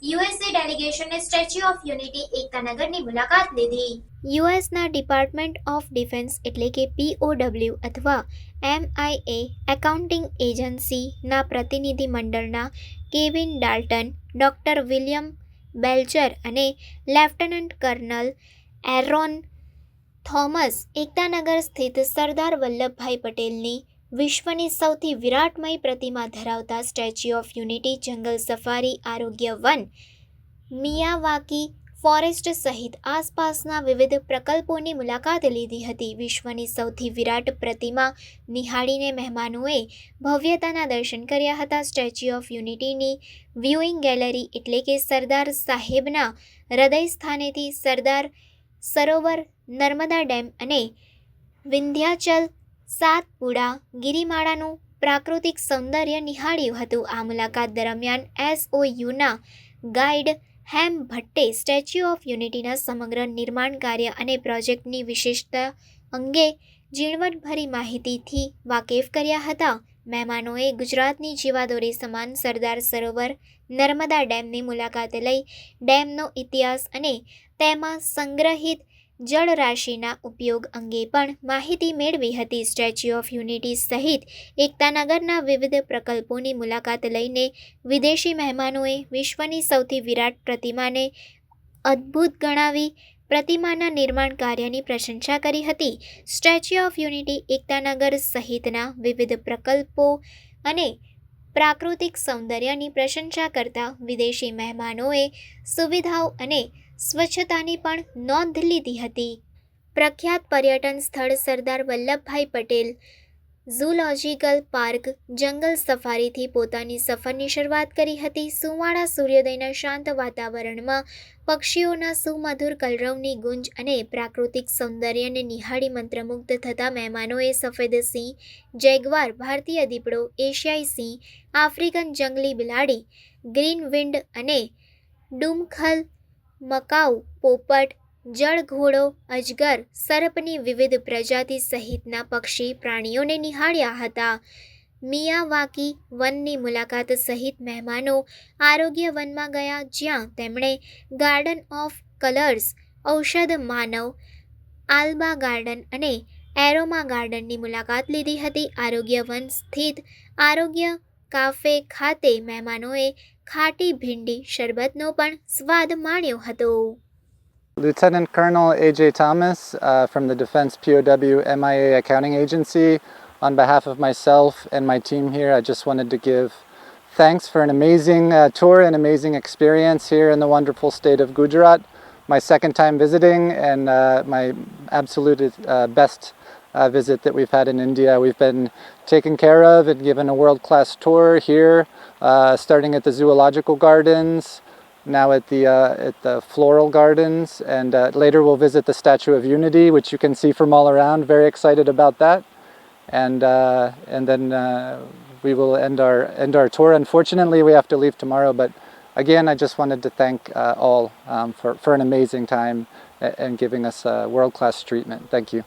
USA ડેલિગેશને statue of unity એકતાનગરની મુલાકાત લીધી. યુએસના department of defence એટલે કે POW અથવા MIA એકાઉન્ટિંગ એજન્સીના પ્રતિનિધિ મંડળના કેવિન ડાલ્ટન, ડોક્ટર વિલિયમ બેલ્ચર અને lieutenant kernel Aaron Thomas Ektanagar સ્થિત સરદાર વલ્લભભાઈ પટેલની વિશ્વની સૌથી વિરાટમય પ્રતિમા ધરાવતા સ્ટેચ્યુ ઓફ યુનિટી, જંગલ સફારી, આરોગ્ય વન, મિયાવાકી ફોરેસ્ટ સહિત આસપાસના વિવિધ પ્રકલ્પોની મુલાકાત લીધી હતી. વિશ્વની સૌથી વિરાટ પ્રતિમા નિહાળીને મહેમાનોએ ભવ્યતાના દર્શન કર્યા હતા. સ્ટેચ્યુ ઓફ યુનિટીની વ્યુઇંગ ગેલેરી એટલે કે સરદાર સાહેબના હૃદય સ્થાનેથી સરદાર સરોવર, નર્મદા ડેમ અને વિંધ્યાચલ સાતપુડા ગિરિમાળાનું પ્રાકૃતિક સૌંદર્ય નિહાળ્યું હતું. આ મુલાકાત દરમિયાન SOUના ગાઈડ હેમ ભટ્ટે સ્ટેચ્યુ ઓફ યુનિટીના સમગ્ર નિર્માણ કાર્ય અને પ્રોજેક્ટની વિશેષતા અંગે ઝીણવટભરી માહિતીથી વાકેફ કર્યા હતા. મહેમાનોએ ગુજરાતની જીવાદોરી સમાન સરદાર સરોવર, નર્મદા ડેમની મુલાકાત લઈ ડેમનો ઇતિહાસ અને તેમાં સંગ્રહિત જળરાશિના ઉપયોગ અંગે પણ માહિતી મેળવી હતી. સ્ટેચ્યુ ઓફ યુનિટી સહિત એકતાનગરના વિવિધ પ્રકલ્પોની મુલાકાત લઈને વિદેશી મહેમાનોએ વિશ્વની સૌથી વિરાટ પ્રતિમાને અદ્ભુત ગણાવી પ્રતિમાના નિર્માણ કાર્યની પ્રશંસા કરી હતી. સ્ટેચ્યુ ઓફ યુનિટી, એકતાનગર સહિતના વિવિધ પ્રકલ્પો અને પ્રાકૃતિક સૌંદર્યની પ્રશંસા કરતા વિદેશી મહેમાનોએ સુવિધાઓ અને સ્વચ્છતાની પણ નોંધ લીધી હતી. પ્રખ્યાત પર્યટન સ્થળ સરદાર વલ્લભભાઈ પટેલ ઝૂલોજિકલ પાર્ક જંગલ સફારીથી પોતાની સફરની શરૂઆત કરી હતી. સુંવાળા સૂર્યોદયના શાંત વાતાવરણમાં પક્ષીઓના સુમધુર કલરવની ગુંજ અને પ્રાકૃતિક સૌંદર્યને નિહાળી મંત્રમુગ્ધ થતા મહેમાનોએ સફેદ સિંહ, જેગવાર, ભારતીય દીપડો, એશિયાઈ સિંહ, આફ્રિકન જંગલી બિલાડી, ગ્રીન વિન્ડ અને ડુમખલ, મકાઉ પોપટ, જળઘોડો, અજગર, સર્પની વિવિધ પ્રજાતિ સહિતના પક્ષી પ્રાણીઓને નિહાળ્યા હતા. મિયાવાકી વનની મુલાકાત સહિત મહેમાનો આરોગ્ય વનમાં ગયા, જ્યાં તેમણે ગાર્ડન ઓફ કલર્સ, ઔષધ માનવ, આલ્બા ગાર્ડન અને એરોમા ગાર્ડનની મુલાકાત લીધી હતી. આરોગ્ય વન સ્થિત આરોગ્ય કાફે ખાતે મહેમાનોએ ખાટી ભીંડી શરબતનો પણ સ્વાદ માણ્યો હતો. Lieutenant Colonel A.J. Thomas from the Defense POW MIA Accounting Agency. On behalf of myself and my team here, I just wanted to give thanks for an amazing tour and amazing experience here in the wonderful state of Gujarat. My second time visiting and my absolute best visit that we've had in India. We've been taken care of and given a world-class tour here, starting at the zoological gardens, now at the floral gardens, and later we'll visit the Statue of Unity, which you can see from all around. Very excited about that, and then we will end our tour. Unfortunately, we have to leave tomorrow, but again, I just wanted to thank all for an amazing time and giving us world-class treatment. Thank you.